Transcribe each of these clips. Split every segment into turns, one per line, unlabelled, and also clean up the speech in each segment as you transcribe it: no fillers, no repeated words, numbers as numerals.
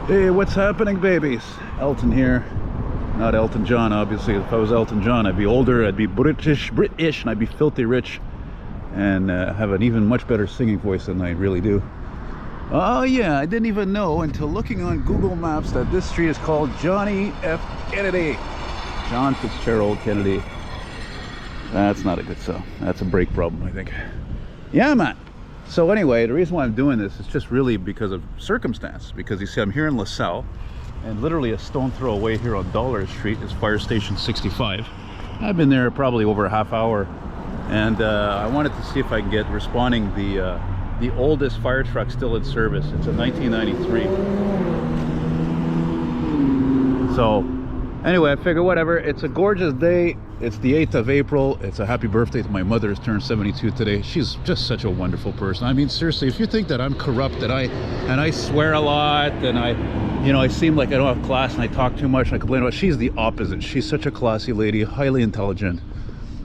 Hey, what's happening, babies? Elton here. Not Elton John, obviously. If I was Elton John, I'd be older, I'd be British, and I'd be filthy rich and have an even much better singing voice than I really do. Oh yeah, I didn't even know until looking on Google Maps that this street is called Johnny F. Kennedy. John Fitzgerald Kennedy. That's not a good song. That's a break problem, I think. Yeah, man. So anyway, the reason why I'm doing this is just really because of circumstance. Because you see, I'm here in Lasalle, and literally a stone throw away here on Dollar Street is Fire Station 65. I've been there probably over a half hour, and I wanted to see if I can get responding the oldest fire truck still in service. It's a 1993. So anyway, I figure whatever. It's a gorgeous day. It's the 8th of April. It's a happy birthday to my mother, who's turned 72 today. She's just such a wonderful person. I mean, seriously, if you think that I'm corrupt, that I swear a lot, and I seem like I don't have class and I talk too much and I complain about, she's the opposite. She's such a classy lady, highly intelligent.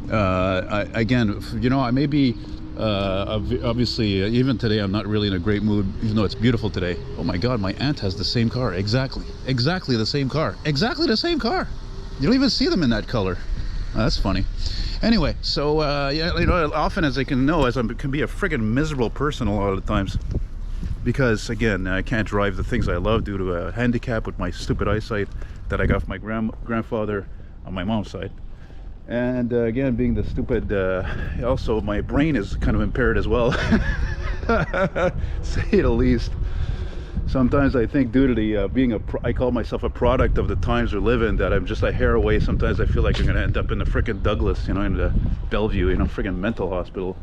Again, I may be obviously even today I'm not really in a great mood, even though it's beautiful today. Oh my god, my aunt has the same car. Exactly the same car. You don't even see them in that color. That's funny. Anyway, so yeah, often as I can know, as I can be a friggin' miserable person a lot of the times, because again, I can't drive the things I love due to a handicap with my stupid eyesight that I got from my grandfather on my mom's side. And again, being the stupid, also my brain is kind of impaired as well, say the least. Sometimes I think due to the I call myself a product of the times we live in, that I'm just a hair away. Sometimes I feel like I'm going to end up in the frickin' Douglas, in the Bellevue, frickin' mental hospital.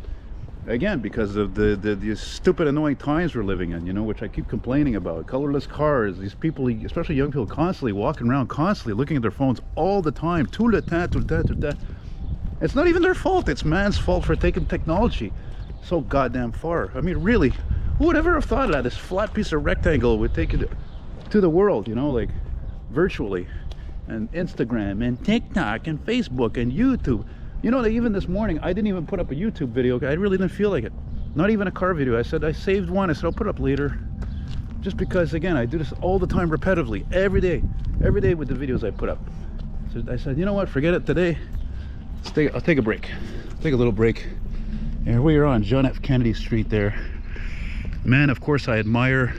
Again, because of the stupid, annoying times we're living in, which I keep complaining about. Colorless cars, these people, especially young people, constantly walking around, constantly looking at their phones all the time. Tout le temps. It's not even their fault. It's man's fault for taking technology so goddamn far. I mean, really, who would ever have thought of that? This flat piece of rectangle would take it to the world, like virtually. And Instagram and TikTok and Facebook and YouTube. That even this morning, I didn't even put up a YouTube video. I really didn't feel like it. Not even a car video. I said, I saved one. I said, I'll put it up later. Just because, again, I do this all the time repetitively, every day with the videos I put up. So I said, you know what, forget it today. I'll take a break. Take a little break. And we are on John F. Kennedy Street there. Man, of course, I admire.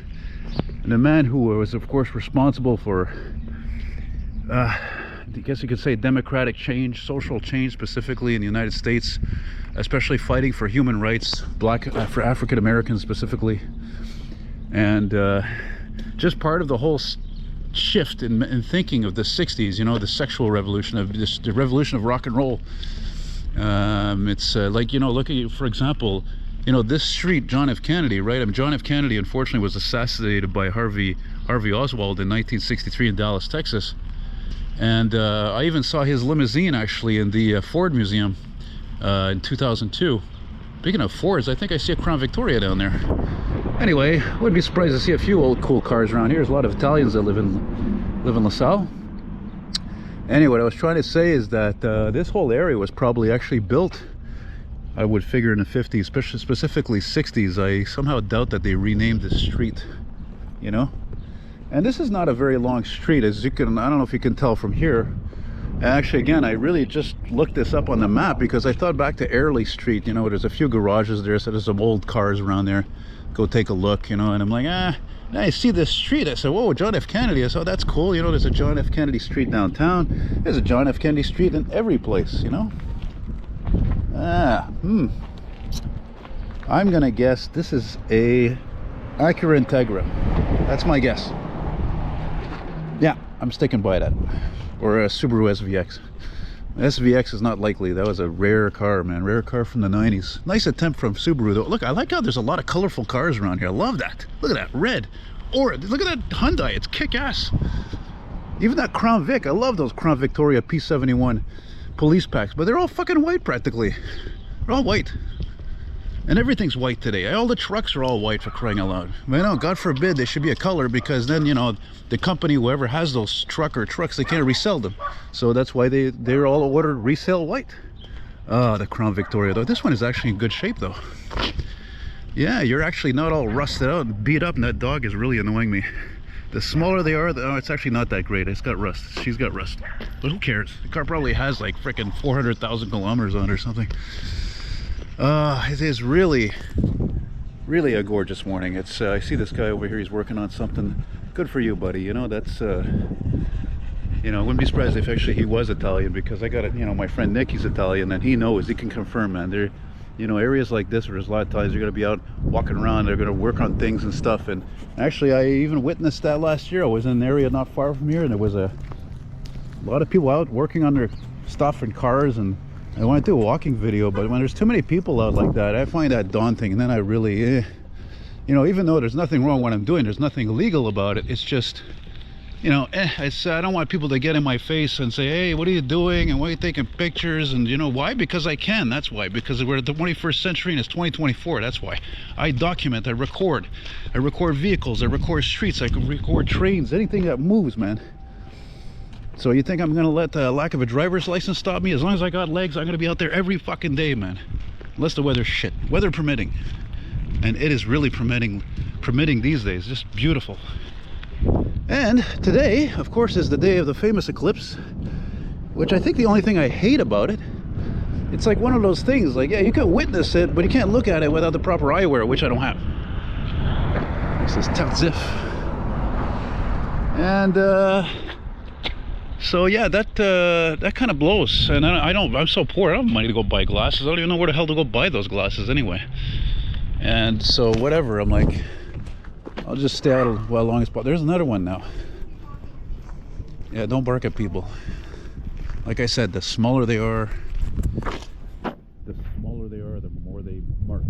And the man who was, of course, responsible for I guess you could say democratic change, social change, specifically in the United States, especially fighting for human rights, for African Americans specifically, and just part of the whole shift in thinking of the 60s, the sexual revolution, the revolution of rock and roll. It's like, look at, for example, this street, John F. Kennedy, right? I mean, John F. Kennedy unfortunately was assassinated by Harvey Oswald in 1963 in Dallas, Texas. And I even saw his limousine actually in the Ford Museum in 2002. Speaking of Fords, I think I see a Crown Victoria down there. Anyway, wouldn't be surprised to see a few old cool cars around here. There's a lot of Italians that live in LaSalle. Anyway, what I was trying to say is that this whole area was probably actually built, I would figure, in the 50s, specifically 60s. I somehow doubt that they renamed this street, And this is not a very long street, as you can, I don't know if you can tell from here. Actually, again, I really just looked this up on the map because I thought back to Airlie Street, there's a few garages there, so there's some old cars around there. Go take a look, and I'm like, I see this street. I said, whoa, John F. Kennedy. I said, oh, that's cool. There's a John F. Kennedy Street downtown. There's a John F. Kennedy Street in every place, I'm gonna guess this is a Acura Integra. That's my guess. Yeah, I'm sticking by that. Or a Subaru SVX. SVX is not likely. That was a rare car, man. Rare car from the 90s. Nice attempt from Subaru, though. Look, I like how there's a lot of colorful cars around here. I love that. Look at that. Red. Or look at that Hyundai. It's kick-ass. Even that Crown Vic. I love those Crown Victoria P71 police packs. But they're all fucking white, practically. They're all white. And everything's white today. All the trucks are all white, for crying out loud. But no, God forbid they should be a color, because then, the company, whoever has those trucks, they can't resell them. So that's why they're all ordered resale white. Oh, the Crown Victoria, though. This one is actually in good shape, though. Yeah, you're actually not all rusted out and beat up, and that dog is really annoying me. The smaller they are, oh, it's actually not that great. It's got rust. She's got rust. But who cares? The car probably has like freaking 400,000 kilometers on it or something. It is really, really a gorgeous morning. It's I see this guy over here. He's working on something. Good for you, buddy. You know, that's you know, I wouldn't be surprised if actually he was Italian, because I got it. You know, my friend Nick, he's Italian, and he knows. He can confirm, man. There, you know, areas like this where there's a lot of Italians, you're gonna be out walking around. They're gonna work on things and stuff. And actually, I even witnessed that last year. I was in an area not far from here, and there was a lot of people out working on their stuff and cars. And I want to do a walking video, but when there's too many people out like that, I find that daunting. And then I really, you know, even though there's nothing wrong with what I'm doing, there's nothing illegal about it. It's just, you know, I don't want people to get in my face and say, hey, what are you doing, and why are you taking pictures? And you know why? Because I can. That's why. Because we're at the 21st century and it's 2024. That's why. I document, I record vehicles, I record streets, I can record trains, anything that moves, man. So you think I'm gonna let the lack of a driver's license stop me? As long as I got legs, I'm gonna be out there every fucking day, man. Unless the weather's shit. Weather permitting. And it is really permitting these days. Just beautiful. And today, of course, is the day of the famous eclipse, which I think the only thing I hate about it, it's like one of those things, like, yeah, you can witness it, but you can't look at it without the proper eyewear, which I don't have. This is Tatzif. And so yeah, that kind of blows. And I'm so poor, I don't have money to go buy glasses. I don't even know where the hell to go buy those glasses anyway. And so whatever, I'm like, I'll just stay out as long as possible. There's another one now. Yeah, don't bark at people. Like I said, the smaller they are, the more they bark.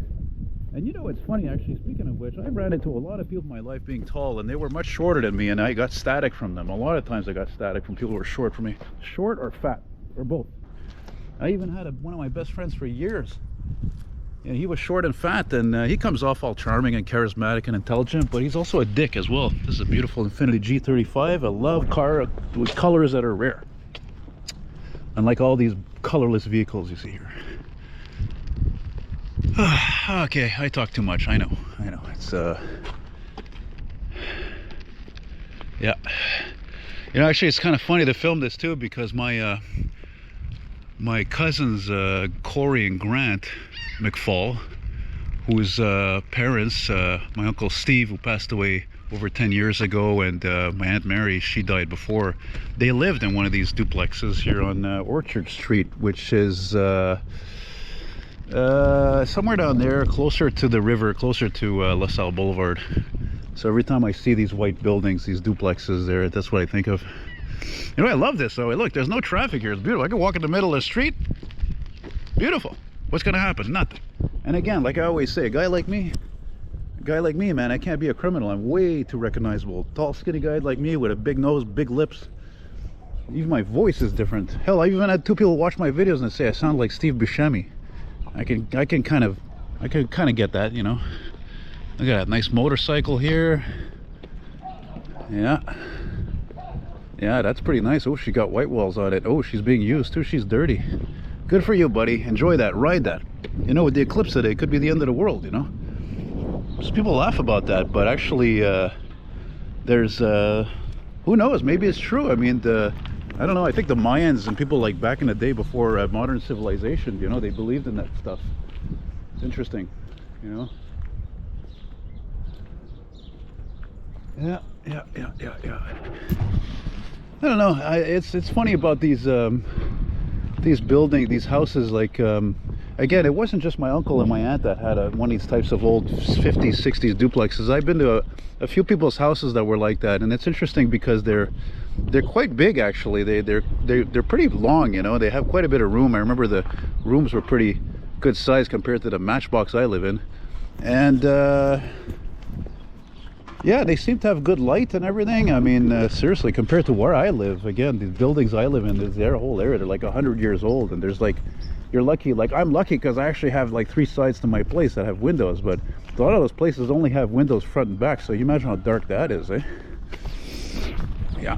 And you know, it's funny, actually, speaking of which, I ran into a lot of people in my life being tall, and they were much shorter than me, and I got static from them. A lot of times I got static from people who were short from me. Short or fat, or both. I even had one of my best friends for years. Yeah, he was short and fat, and he comes off all charming and charismatic and intelligent, but he's also a dick as well. This is a beautiful Infiniti G35. I love car with colors that are rare, unlike all these colorless vehicles you see here. Okay, I talk too much. I know. It's yeah. You know, actually, it's kind of funny to film this too, because my my cousins Corey and Grant McFall, whose parents, my uncle Steve, who passed away over 10 years ago, and my Aunt Mary, she died before, they lived in one of these duplexes here on Orchard Street, which is somewhere down there, closer to the river, closer to Lasalle Boulevard. So every time I see these white buildings, these duplexes there, that's what I think of. You know, I love this though. Look, there's no traffic here. It's beautiful. I can walk in the middle of the street. Beautiful. What's gonna happen? Nothing. And again, like I always say, a guy like me, man, I can't be a criminal. I'm way too recognizable. Tall, skinny guy like me with a big nose, big lips. Even my voice is different. Hell, I even had 2 people watch my videos and say I sound like Steve Buscemi. I can kind of get that, you know. Look at that nice motorcycle here. Yeah, that's pretty nice. Oh, she got white walls on it. Oh, she's being used too. She's dirty. Good for you, buddy. Enjoy that. Ride that. You know, with the eclipse today, it could be the end of the world, you know. Some people laugh about that, but actually there's who knows, maybe it's true. I mean, I don't know, I think the Mayans and people like back in the day before modern civilization, you know, they believed in that stuff. It's interesting, you know. Yeah. I don't know, it's funny about these buildings, these houses, like again, it wasn't just my uncle and my aunt that had one of these types of old 50s, 60s duplexes. I've been to a few people's houses that were like that, and it's interesting because they're quite big actually. They're pretty long, you know. They have quite a bit of room. I remember the rooms were pretty good size compared to the matchbox I live in, and yeah, they seem to have good light and everything. I mean, seriously, compared to where I live, again, the buildings I live in, their whole area, they're like 100 years old, and there's like, you're lucky, like I'm lucky because I actually have like 3 sides to my place that have windows, but a lot of those places only have windows front and back, so you imagine how dark that is, eh? Yeah.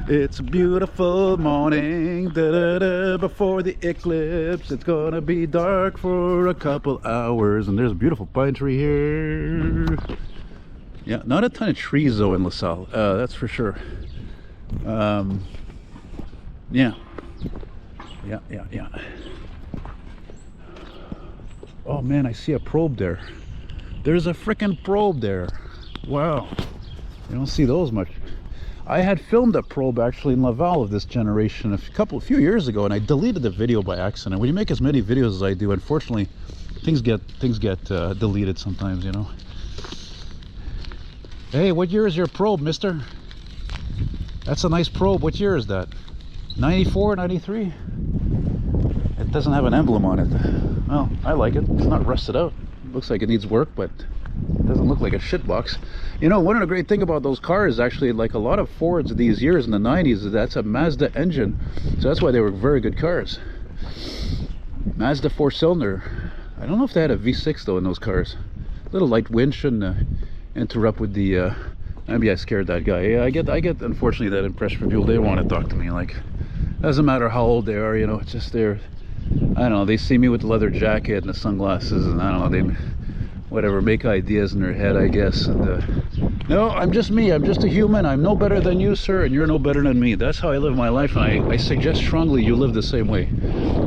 It's a beautiful morning, before the eclipse. It's gonna be dark for a couple hours, and there's a beautiful pine tree here. Yeah, not a ton of trees though in Lasalle, that's for sure. Yeah. Yeah. Oh man, I see a probe there. There's a frickin' probe there. Wow. You don't see those much. I had filmed a probe actually in Laval of this generation a few years ago, and I deleted the video by accident. When you make as many videos as I do, unfortunately, things get deleted sometimes, you know. Hey, what year is your probe, mister? That's a nice probe. What year is that? 94, 93? It doesn't have an emblem on it. Well, I like it. It's not rusted out. Looks like it needs work, but it doesn't look like a shit box. You know, one of the great thing about those cars, actually, like a lot of Fords these years in the 90s, that's a Mazda engine. So that's why they were very good cars. Mazda 4-cylinder. I don't know if they had a V6 though in those cars. A little light wind shouldn't interrupt with the maybe I scared that guy. Yeah, I get unfortunately that impression from people. They want to talk to me, like, doesn't matter how old they are, you know, it's just they're, I don't know, they see me with the leather jacket and the sunglasses, and I don't know, they whatever, make ideas in their head, I guess. And no, I'm just me. I'm just a human. I'm no better than you, sir, and you're no better than me. That's how I live my life, and I suggest strongly you live the same way.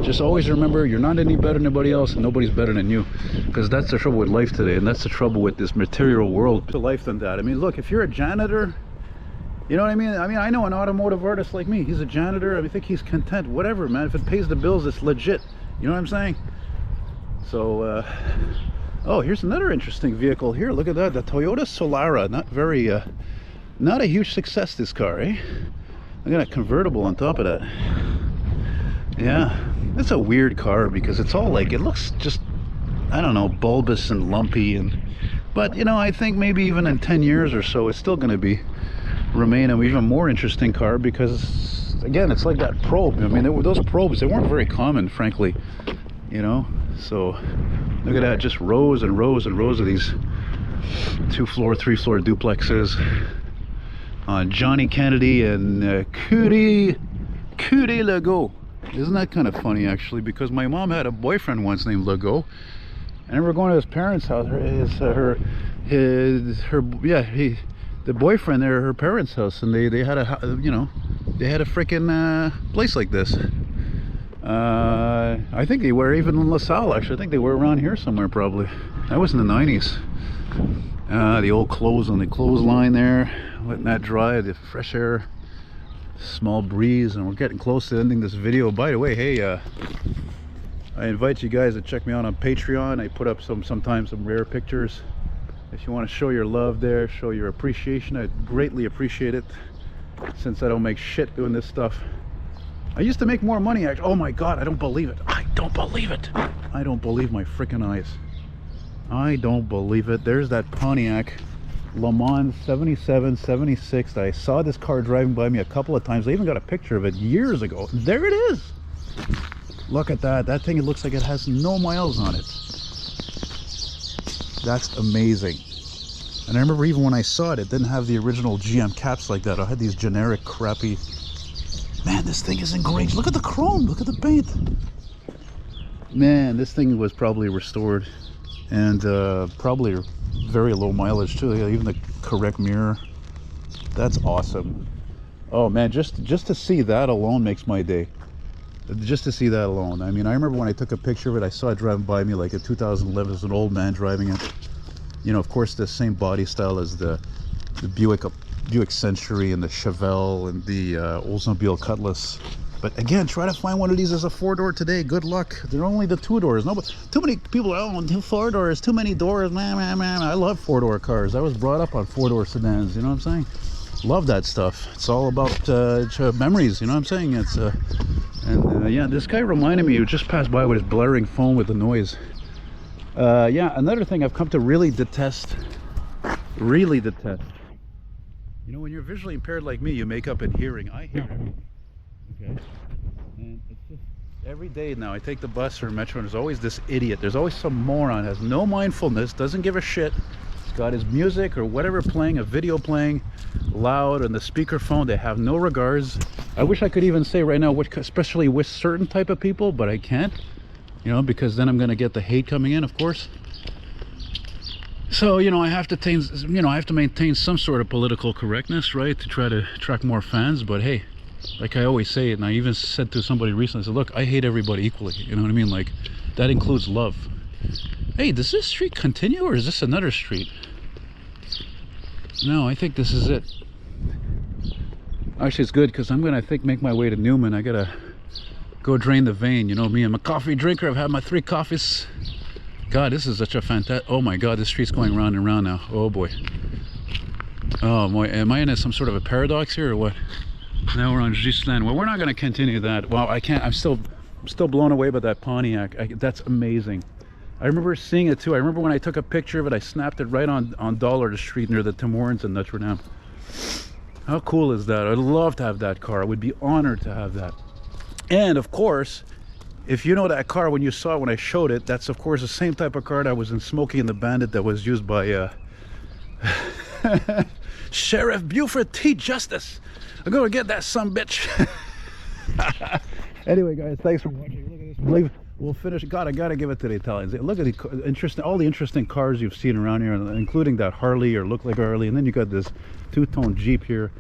Just always remember, you're not any better than anybody else, and nobody's better than you, because that's the trouble with life today, and that's the trouble with this material world. To life than that. I mean, look, if you're a janitor, you know what I mean? I know an automotive artist like me. He's a janitor. I think he's content. Whatever, man. If it pays the bills, it's legit. You know what I'm saying? So, oh, here's another interesting vehicle here. Look at that, the Toyota Solara. Not a huge success, this car, eh? I got a convertible on top of that. Yeah, it's a weird car because it's all like, it looks just, I don't know, bulbous and lumpy, but you know, I think maybe even in 10 years or so, it's still going to remain an even more interesting car because, again, it's like that probe. I mean, those probes, they weren't very common, frankly, you know. So look at that, just rows and rows and rows of these 2-floor, 3-floor duplexes on Johnny Kennedy and Cootie Legault. Isn't that kind of funny, actually? Because my mom had a boyfriend once named Legault. I remember going to his parents' house. The boyfriend there, her parents' house, and they had a, you know, they had a freaking place like this. I think they were even in Lasalle, actually. I think they were around here somewhere, probably. That was in the 90s. The old clothes on the clothesline there, letting that dry, the fresh air, small breeze, and we're getting close to ending this video. By the way, hey, I invite you guys to check me out on Patreon. I put up sometimes some rare pictures. If you want to show your love there, show your appreciation, I'd greatly appreciate it, since I don't make shit doing this stuff. I used to make more money, actually. Oh my god, I don't believe it. I don't believe it. I don't believe my freaking eyes. I don't believe it. There's that Pontiac Le Mans 77, 76. I saw this car driving by me a couple of times. I even got a picture of it years ago. There it is. Look at that. That thing, it looks like it has no miles on it. That's amazing. And I remember even when I saw it, it didn't have the original GM caps like that. I had these generic crappy. Man, this thing is in great. Look at the chrome. Look at the paint. Man, this thing was probably restored, and probably very low mileage too. Even the correct mirror. That's awesome. Oh man, just to see that alone makes my day. Just to see that alone. I mean, I remember when I took a picture of it, I saw it driving by me like in 2011 as an old man driving it. You know, of course, the same body style as the Buick Century and the Chevelle and the Oldsmobile Cutlass. But again, try to find one of these as a 4-door today. Good luck. They're only the 2-doors. No, but too many people are, oh, 4-doors, too many doors. Man. I love 4-door cars. I was brought up on 4-door sedans. You know what I'm saying? Love that stuff. It's all about memories. You know what I'm saying? It's yeah, this guy reminded me. Who just passed by with his blaring phone with the noise. Yeah, another thing I've come to really detest. Really detest. You know, when you're visually impaired like me, you make up in hearing. I hear everything. Okay? And it's just every day now I take the bus or metro, and there's always this idiot. There's always some moron, has no mindfulness, doesn't give a shit. He's got his music or whatever playing, a video playing loud on the speakerphone. They have no regards. I wish I could even say right now, especially with certain type of people, but I can't. You know, because then I'm going to get the hate coming in, of course. So, you know, I have to maintain some sort of political correctness, right, to try to attract more fans. But hey, like I always say, and I even said to somebody recently, I said, look, I hate everybody equally. You know what I mean? Like, that includes love. Hey, does this street continue, or is this another street? No, I think this is it. Actually, it's good, because I'm gonna, I think, make my way to Newman. I gotta go drain the vein. You know me, I'm a coffee drinker. I've had my 3 coffees. God, this is such a fantastic... Oh my God, this street's going round and round now. Oh boy. Oh boy, am I in some sort of a paradox here or what? Now we're on Gislain. Well, we're not going to continue that. Well, I can't. I'm still blown away by that Pontiac. That's amazing. I remember seeing it too. I remember when I took a picture of it, I snapped it right on Dollar Street near the Tim Hortons in Notre Dame. How cool is that? I'd love to have that car. I would be honored to have that. And of course, if you know that car, when you saw it, when I showed it, that's of course the same type of car that was in Smokey and the Bandit that was used by Sheriff Buford T. Justice. I'm gonna get that sumbitch. Anyway, guys, thanks for watching. Look at this. We'll finish. God, I gotta give it to the Italians. Look at all the interesting cars you've seen around here, including that Harley, or look like a Harley, and then you got this two-tone Jeep here.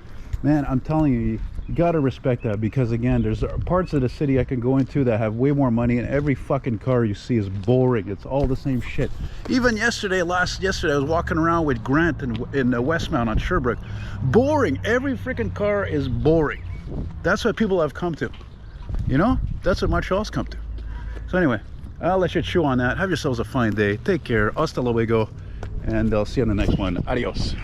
Man, I'm telling you, you gotta respect that, because again, there's parts of the city I can go into that have way more money, and every fucking car you see is boring. It's all the same shit. Even yesterday I was walking around with Grant in Westmount on Sherbrooke. Boring. Every freaking car is boring. That's what people have come to. You know, that's what Montreal's come to. So anyway, I'll let you chew on that. Have yourselves a fine day. Take care. Hasta luego, and I'll see you on the next one. Adios.